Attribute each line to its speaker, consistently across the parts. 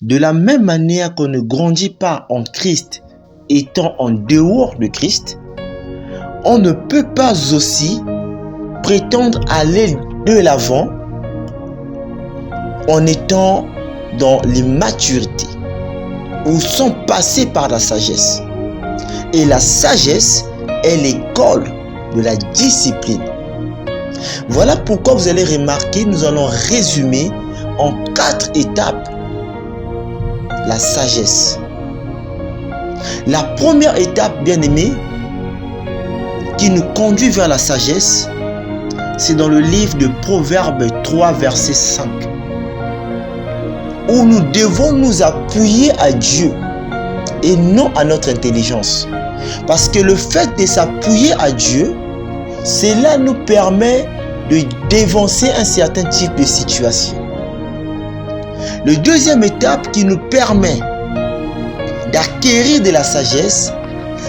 Speaker 1: De la même manière qu'on ne grandit pas en Christ étant en dehors de Christ, on ne peut pas aussi prétendre aller de l'avant en étant dans l'immaturité ou sans passer par la sagesse. Et la sagesse est l'école de la discipline. Voilà pourquoi vous allez remarquer, nous allons résumer en 4 étapes la sagesse. La première étape, bien aimé, qui nous conduit vers la sagesse, c'est dans le livre de Proverbes 3, verset 5, où nous devons nous appuyer à Dieu et non à notre intelligence. Parce que le fait de s'appuyer à Dieu, cela nous permet de dévancer un certain type de situation. La deuxième étape qui nous permet d'acquérir de la sagesse,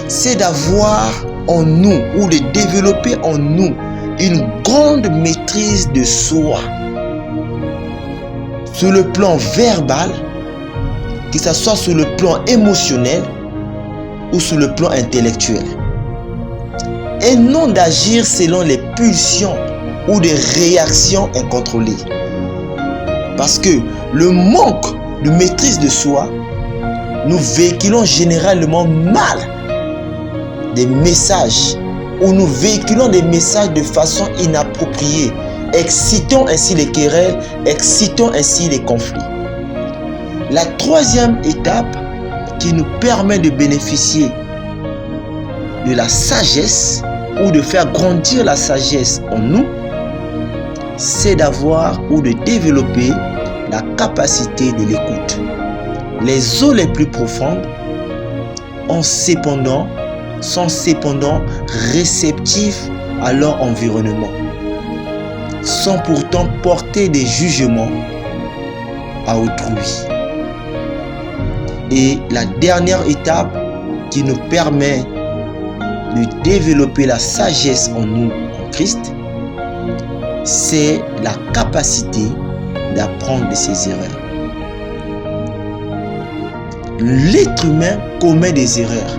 Speaker 1: c'est d'avoir en nous ou de développer en nous une grande maîtrise de soi. Sur le plan verbal, que ce soit sur le plan émotionnel ou sur le plan intellectuel. Et non d'agir selon les pulsions ou des réactions incontrôlées. Parce que le manque de maîtrise de soi, nous véhiculons généralement mal des messages ou nous véhiculons des messages de façon inappropriée, excitant ainsi les querelles, excitant ainsi les conflits. La troisième étape qui nous permet de bénéficier de la sagesse ou de faire grandir la sagesse en nous, c'est d'avoir ou de développer la capacité de l'écoute. Les eaux les plus profondes sont cependant réceptifs à leur environnement, sans pourtant porter des jugements à autrui. Et la dernière étape qui nous permet de développer la sagesse en nous, en Christ, c'est la capacité d'apprendre de ses erreurs. L'être humain commet des erreurs.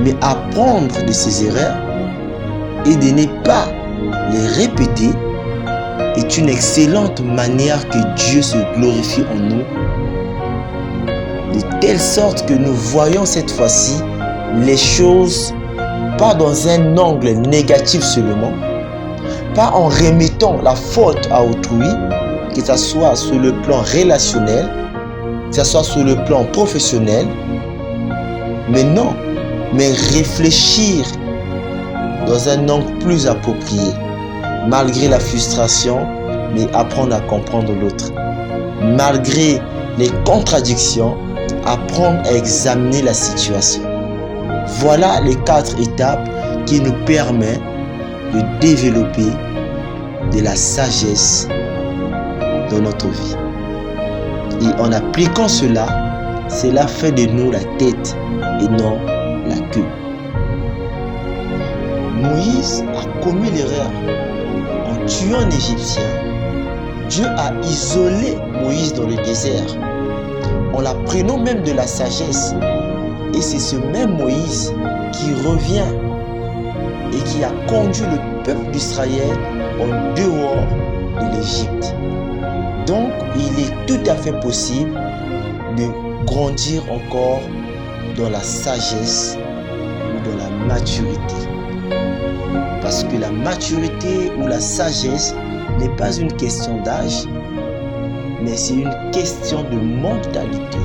Speaker 1: Mais apprendre de ses erreurs et de ne pas les répéter est une excellente manière que Dieu se glorifie en nous, de telle sorte que nous voyons cette fois-ci les choses pas dans un angle négatif seulement, pas en remettant la faute à autrui, que ce soit sur le plan relationnel, que ce soit sur le plan professionnel, mais non, mais réfléchir dans un angle plus approprié, malgré la frustration, mais apprendre à comprendre l'autre. Malgré les contradictions, apprendre à examiner la situation. Voilà les 4 étapes qui nous permettent de développer de la sagesse dans notre vie. Et en appliquant cela, cela fait de nous la tête et non la queue. Moïse a commis l'erreur en tuant un Égyptien. Dieu a isolé Moïse dans le désert en l'apprenant même de la sagesse. Et c'est ce même Moïse qui revient et qui a conduit le peuple d'Israël en dehors de l'Égypte. Donc, il est tout à fait possible de grandir encore dans la sagesse ou dans la maturité. Parce que la maturité ou la sagesse n'est pas une question d'âge, mais c'est une question de mentalité.